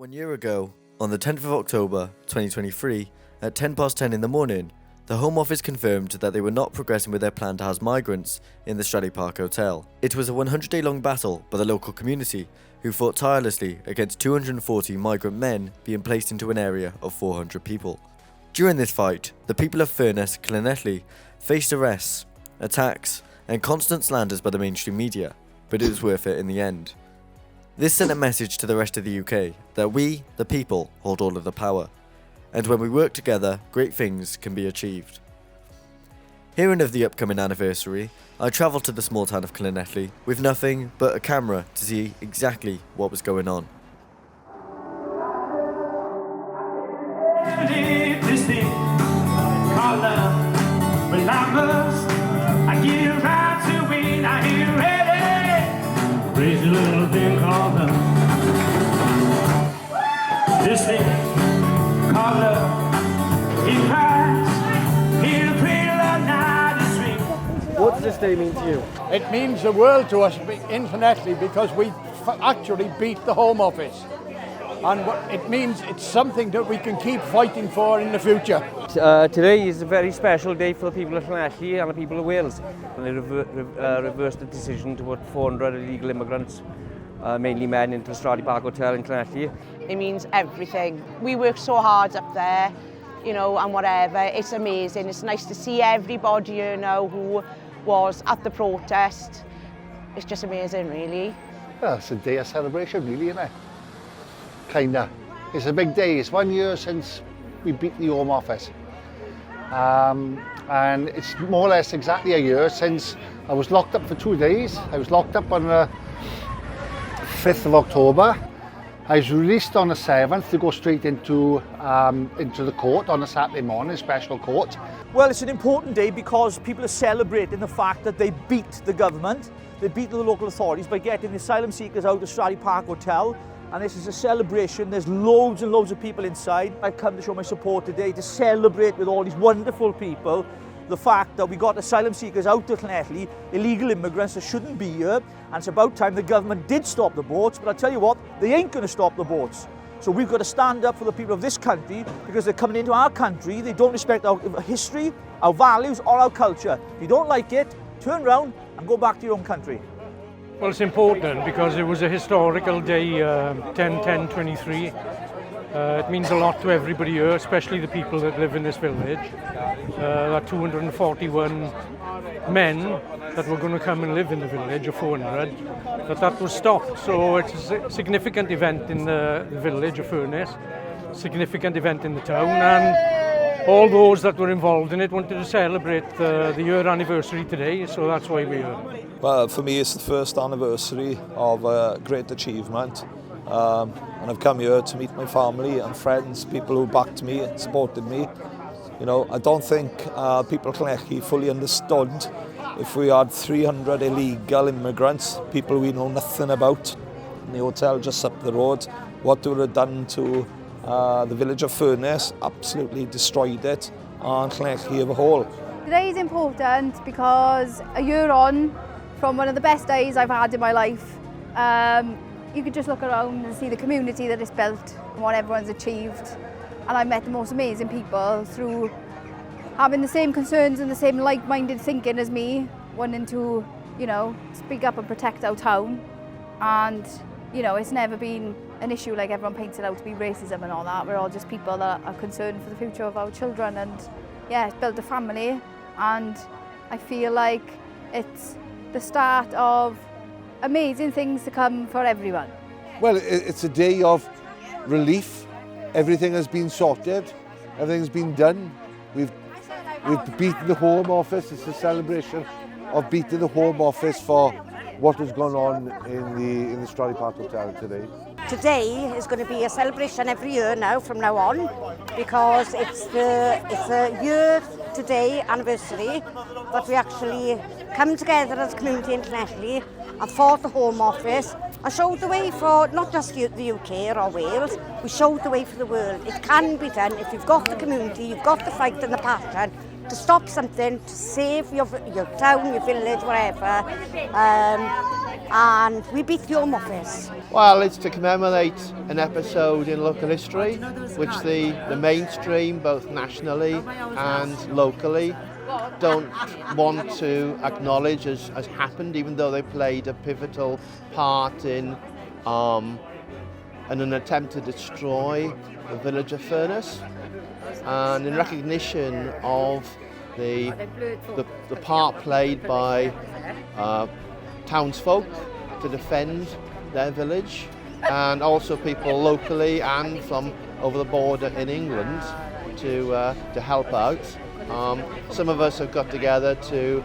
1 year ago, on the 10th of October 2023, at 10 past 10 in the morning, the Home Office confirmed that they were not progressing with their plan to house migrants in the Stradley Park Hotel. It was a 100-day-long battle by the local community, who fought tirelessly against 240 migrant men being placed into an area of 400 people. During this fight, the people of Furness, Llanelli faced arrests, attacks, and constant slanders by the mainstream media, but it was worth it in the end. This sent a message to the rest of the UK that we, the people, hold all of the power, and when we work together, great things can be achieved. Hearing of the upcoming anniversary, I travelled to the small town of Llanelli with nothing but a camera to see exactly what was going on. Crazy little thing called love. This thing called love. It cries, he'll pray the night is sweet. What does this day mean to you? It means the world to us internationally because we actually beat the Home Office. And it means it's something that we can keep fighting for in the future. Today is a very special day for the people of Llanelli and the people of Wales. And they reversed the decision to put 400 illegal immigrants, mainly men, into the Stradley Park Hotel in Llanelli. It means everything. We work so hard up there, you know, and whatever. It's amazing. It's nice to see everybody, you know, who was at the protest. It's just amazing, really. Well, it's a day of celebration, really, isn't it? Kinda. It's a big day. It's 1 year since we beat the Home Office. And it's more or less exactly a year since I was locked up for 2 days. I was locked up on the 5th of October. I was released on the 7th to go straight into the court on a Saturday morning, special court. Well, it's an important day because people are celebrating the fact that they beat the government, they beat the local authorities by getting the asylum seekers out of Stradley Park Hotel. And this is a celebration. There's loads and loads of people inside. I've come to show my support today to celebrate with all these wonderful people the fact that we got asylum seekers out of Llanelli, illegal immigrants that shouldn't be here. And it's about time the government did stop the boats, but I'll tell you what, they ain't going to stop the boats. So we've got to stand up for the people of this country because they're coming into our country. They don't respect our history, our values, or our culture. If you don't like it, turn around and go back to your own country. Well, it's important because it was a historical day, 10-10-23. It means a lot to everybody here, especially the people that live in this village. That 241 men that were going to come and live in the village, or 400, that was stopped. So it's a significant event in the village of Furness, significant event in the town, and all those that were involved in it wanted to celebrate the year anniversary today, so that's why we're here. Well, for me, it's the first anniversary of a great achievement. And I've come here to meet my family and friends, people who backed me and supported me. You know, I don't think people of Llanelli fully understood if we had 300 illegal immigrants, people we know nothing about, in the hotel just up the road, what they would have done to the village of Furness, absolutely destroyed it, and Llanelli as a whole. Today is important because a year on from one of the best days I've had in my life, you could just look around and see the community that it's built and what everyone's achieved. And I met the most amazing people through having the same concerns and the same like-minded thinking as me, wanting to, you know, speak up and protect our town. And, you know, it's never been an issue like everyone paints it out to be racism and all that. We're all just people that are concerned for the future of our children, and yeah, it's built a family, and I feel like it's the start of amazing things to come for everyone. Well, it's a day of relief. Everything has been sorted, everything's been done. We've beaten the Home Office. It's a celebration of beating the Home Office for what has gone on in the Stradley Park Hotel today. Today is going to be a celebration every year now from now on, because it's a year today anniversary that we actually come together as a community in Llanelli and fought the Home Office and showed the way for not just the UK or Wales, we showed the way for the world. It can be done if you've got the community, you've got the fight and the passion to stop something, to save your town, your village, wherever. and we beat the Home Office. Well, it's to commemorate an episode in local history which the mainstream, both nationally and locally, don't want to acknowledge as happened, even though they played a pivotal part in an attempt to destroy the village of Furness. And in recognition of the part played by townsfolk to defend their village, and also people locally and from over the border in England to help out. Some of us have got together to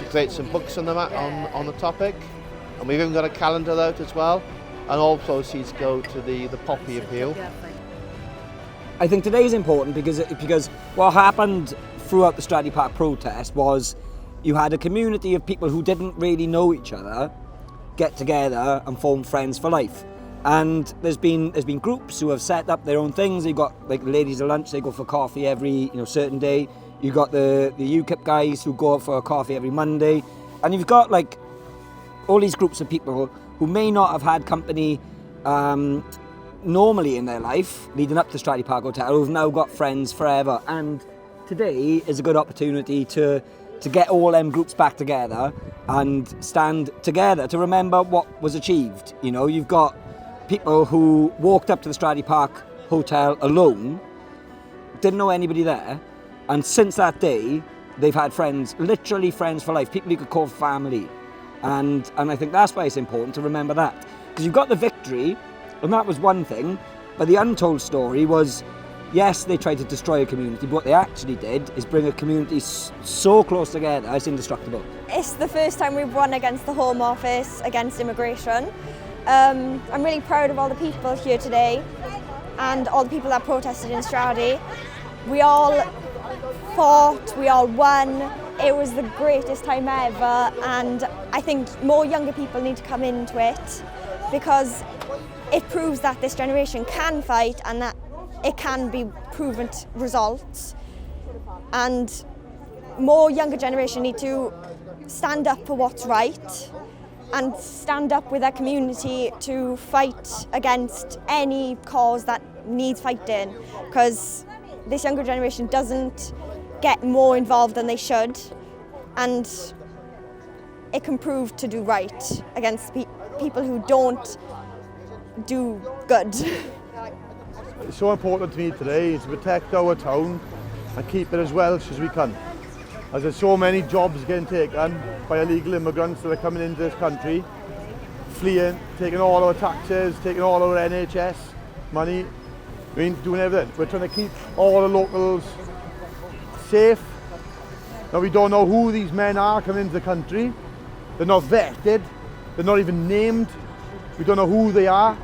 create some books on the topic, and we've even got a calendar out as well. And all proceeds go to the poppy appeal. I think today is important because what happened throughout the Stradey Park protest was you had a community of people who didn't really know each other get together and form friends for life. And there's been groups who have set up their own things. You've got like the ladies at lunch, they go for coffee every certain day. You've got the UKIP guys who go out for a coffee every Monday. And you've got like all these groups of people who may not have had company normally in their life leading up to Stradey Park Hotel, who've now got friends forever. And today is a good opportunity to get all them groups back together and stand together to remember what was achieved. You've got people who walked up to the Stradey Park Hotel alone, didn't know anybody there, and since that day they've had friends, literally friends for life, people you could call family. And I think that's why it's important to remember that. Because you've got the victory, and that was one thing, but the untold story was, yes, they tried to destroy a community, but what they actually did is bring a community so close together, it's indestructible. It's the first time we've won against the Home Office, against immigration. I'm really proud of all the people here today and all the people that protested in Stradey. We all fought, we all won. It was the greatest time ever, and I think more younger people need to come into it because it proves that this generation can fight and that it can be proven results. And more younger generation need to stand up for what's right and stand up with their community to fight against any cause that needs fighting, because this younger generation doesn't get more involved than they should, and it can prove to do right against people who don't do good. It's so important to me today to protect our town and keep it as Welsh as we can, as there's so many jobs getting taken by illegal immigrants that are coming into this country, fleeing, taking all our taxes, taking all our NHS money, doing everything. We're trying to keep all the locals safe. Now we don't know who these men are coming into the country. They're not vetted, they're not even named. We don't know who they are.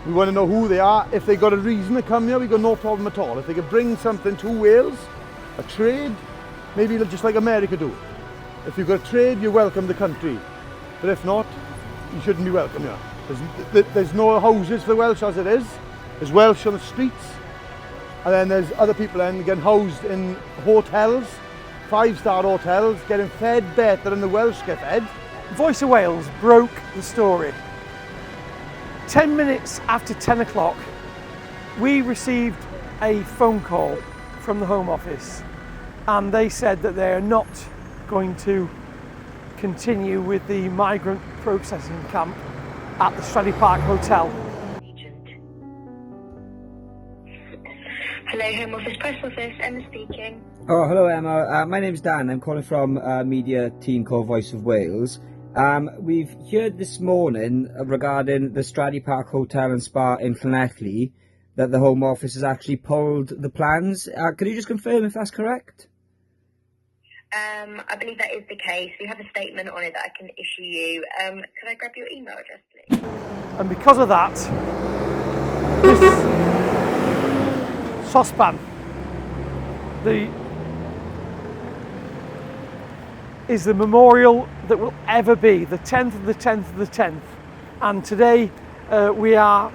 We want to know who they are. If they've got a reason to come here, we've got no problem at all. If they could bring something to Wales, a trade, maybe just like America do. If you've got a trade, you're welcome to the country. But if not, you shouldn't be welcome here. There's no houses for the Welsh as it is. There's Welsh on the streets. And then there's other people then getting housed in hotels, 5-star hotels, getting fed better than the Welsh get fed. Voice of Wales broke the story. 10 minutes after 10 o'clock, we received a phone call from the Home Office, and they said that they are not going to continue with the migrant processing camp at the Stradey Park Hotel. Hello, Home Office Press Office, Emma speaking. Oh, hello Emma. My name's Dan. I'm calling from a media team called Voice of Wales. We've heard this morning regarding the Stradey Park Hotel and Spa in Llanelli that the Home Office has actually pulled the plans. Could you just confirm if that's correct? I believe that is the case. We have a statement on it that I can issue you. Can I grab your email address, please? And because of that, this saucepan is the memorial that will ever be, the 10th of the 10th of the 10th. And today we are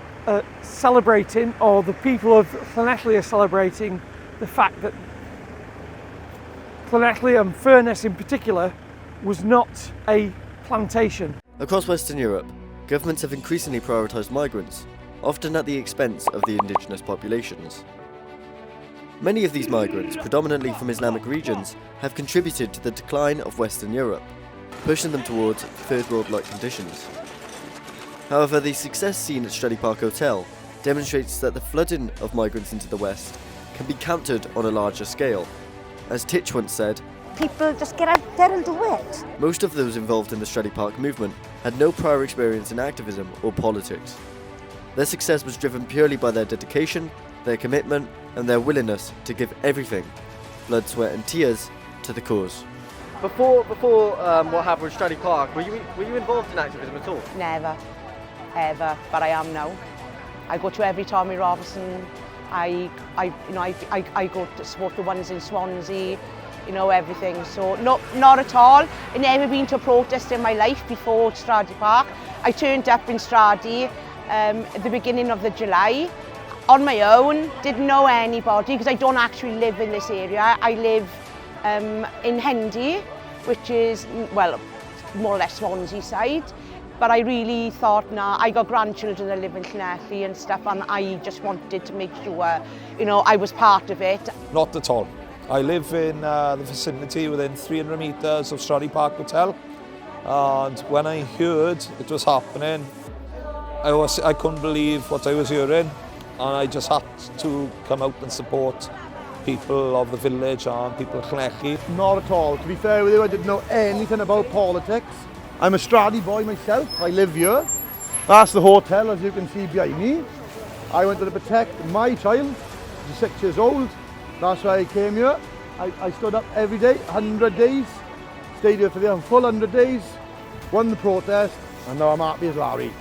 celebrating, or the people of Llanelli are celebrating, the fact that Llanelli and Furness in particular was not a plantation. Across Western Europe, governments have increasingly prioritised migrants, often at the expense of the indigenous populations. Many of these migrants, predominantly from Islamic regions, have contributed to the decline of Western Europe, pushing them towards third world-like conditions. However, the success seen at Stradey Park Hotel demonstrates that the flooding of migrants into the West can be countered on a larger scale. As Titch once said, People just get out there and do it. most of those involved in the Stradey Park movement had no prior experience in activism or politics. Their success was driven purely by their dedication, their commitment, and their willingness to give everything, blood, sweat and tears, to the cause. Before what happened at Stradey Park, were you involved in activism at all? Never, ever, but I am now. I go to every Tommy Robinson. I go to support the ones in Swansea, you know, everything. So not at all. I've never been to a protest in my life before Stradey Park. I turned up in Stradey at the beginning of the July on my own. Didn't know anybody because I don't actually live in this area. I live in Hendy, which is, well, more or less Swansea side. But I really thought, nah, I got grandchildren that live in Llanelli and stuff, and I just wanted to make sure, you know, I was part of it. Not at all. I live in the vicinity within 300 metres of Stradey Park Hotel, and when I heard it was happening, I couldn't believe what I was hearing, and I just had to come out and support people of the village and people of Llanelli. Not at all. To be fair with you, I didn't know anything about politics. I'm a Stradey boy myself. I live here. That's the hotel, as you can see behind me. I wanted to protect my child, who's 6 years old. That's why I came here. I stood up every day, 100 days. Stayed here for the full 100 days. Won the protest, and now I'm happy as Larry.